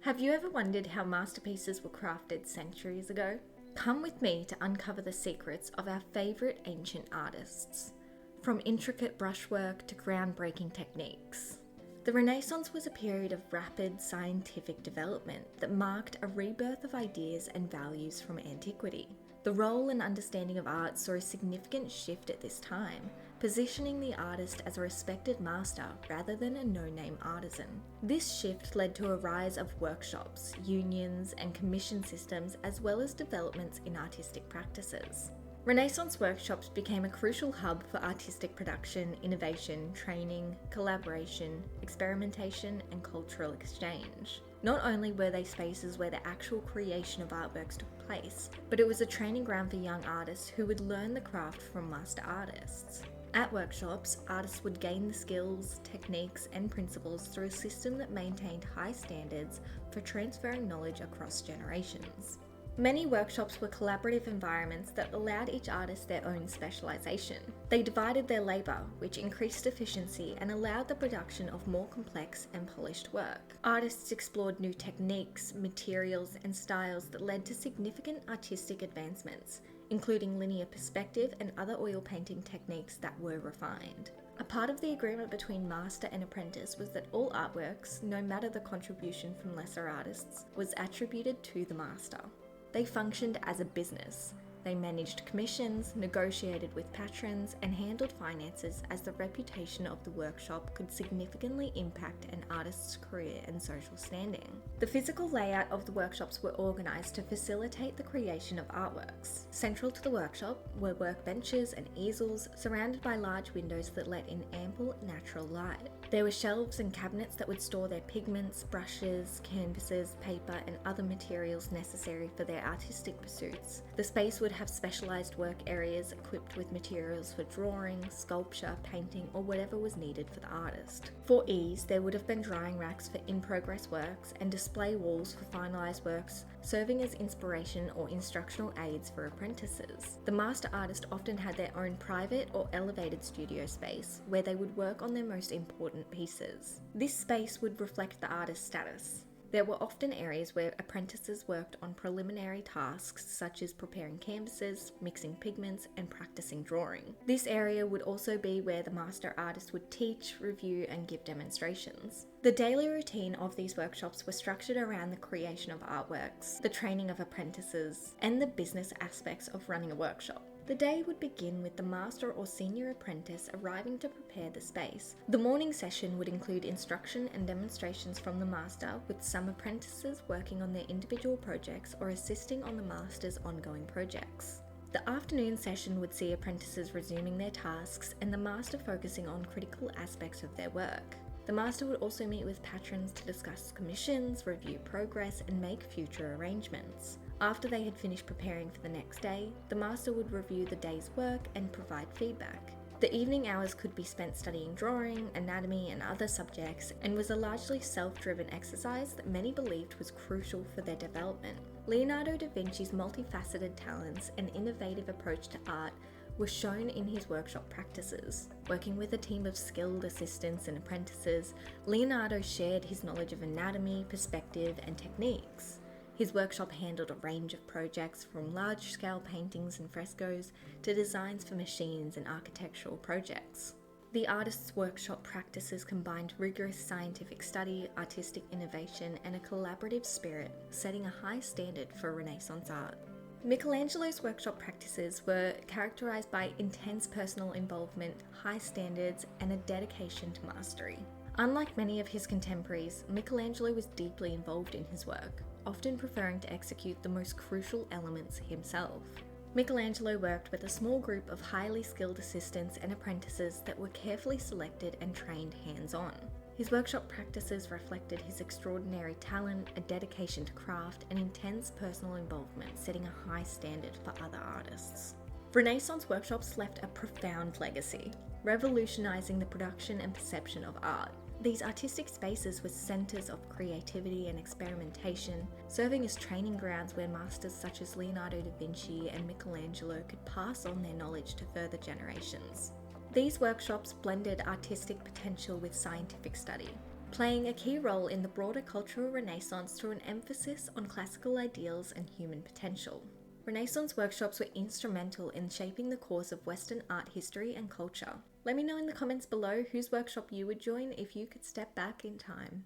Have you ever wondered how masterpieces were crafted centuries ago? Come with me to uncover the secrets of our favourite ancient artists, from intricate brushwork to groundbreaking techniques. The Renaissance was a period of rapid scientific development that marked a rebirth of ideas and values from antiquity. The role and understanding of art saw a significant shift at this time, positioning the artist as a respected master rather than a no-name artisan. This shift led to a rise of workshops, unions, and commission systems, as well as developments in artistic practices. Renaissance workshops became a crucial hub for artistic production, innovation, training, collaboration, experimentation, and cultural exchange. Not only were they spaces where the actual creation of artworks took place, but it was a training ground for young artists who would learn the craft from master artists. At workshops, artists would gain the skills, techniques, and principles through a system that maintained high standards for transferring knowledge across generations. Many workshops were collaborative environments that allowed each artist their own specialization. They divided their labor, which increased efficiency and allowed the production of more complex and polished work. Artists explored new techniques, materials, and styles that led to significant artistic advancements, including linear perspective and other oil painting techniques that were refined. A part of the agreement between master and apprentice was that all artworks, no matter the contribution from lesser artists, was attributed to the master. They functioned as a business. They managed commissions, negotiated with patrons, and handled finances, as the reputation of the workshop could significantly impact an artist's career and social standing. The physical layout of the workshops were organised to facilitate the creation of artworks. Central to the workshop were workbenches and easels surrounded by large windows that let in ample natural light. There were shelves and cabinets that would store their pigments, brushes, canvases, paper, and other materials necessary for their artistic pursuits. The space would have specialised work areas equipped with materials for drawing, sculpture, painting, or whatever was needed for the artist. For ease, there would have been drying racks for in-progress works and display walls for finalised works, serving as inspiration or instructional aids for apprentices. The master artist often had their own private or elevated studio space, where they would work on their most important pieces. This space would reflect the artist's status. There were often areas where apprentices worked on preliminary tasks such as preparing canvases, mixing pigments, and practicing drawing. This area would also be where the master artist would teach, review, and give demonstrations. The daily routine of these workshops was structured around the creation of artworks, the training of apprentices, and the business aspects of running a workshop. The day would begin with the master or senior apprentice arriving to prepare the space. The morning session would include instruction and demonstrations from the master, with some apprentices working on their individual projects or assisting on the master's ongoing projects. The afternoon session would see apprentices resuming their tasks and the master focusing on critical aspects of their work. The master would also meet with patrons to discuss commissions, review progress, and make future arrangements. After they had finished preparing for the next day, the master would review the day's work and provide feedback. The evening hours could be spent studying drawing, anatomy, and other subjects, and was a largely self-driven exercise that many believed was crucial for their development. Leonardo da Vinci's multifaceted talents and innovative approach to art were shown in his workshop practices. Working with a team of skilled assistants and apprentices, Leonardo shared his knowledge of anatomy, perspective, and techniques. His workshop handled a range of projects, from large-scale paintings and frescoes to designs for machines and architectural projects. The artist's workshop practices combined rigorous scientific study, artistic innovation, and a collaborative spirit, setting a high standard for Renaissance art. Michelangelo's workshop practices were characterized by intense personal involvement, high standards, and a dedication to mastery. Unlike many of his contemporaries, Michelangelo was deeply involved in his work, often preferring to execute the most crucial elements himself. Michelangelo worked with a small group of highly skilled assistants and apprentices that were carefully selected and trained hands-on. His workshop practices reflected his extraordinary talent, a dedication to craft, and intense personal involvement, setting a high standard for other artists. Renaissance workshops left a profound legacy, revolutionizing the production and perception of art. These artistic spaces were centers of creativity and experimentation, serving as training grounds where masters such as Leonardo da Vinci and Michelangelo could pass on their knowledge to further generations. These workshops blended artistic potential with scientific study. playing a key role in the broader cultural renaissance through an emphasis on classical ideals and human potential. Renaissance workshops were instrumental in shaping the course of Western art history and culture. Let me know in the comments below whose workshop you would join if you could step back in time.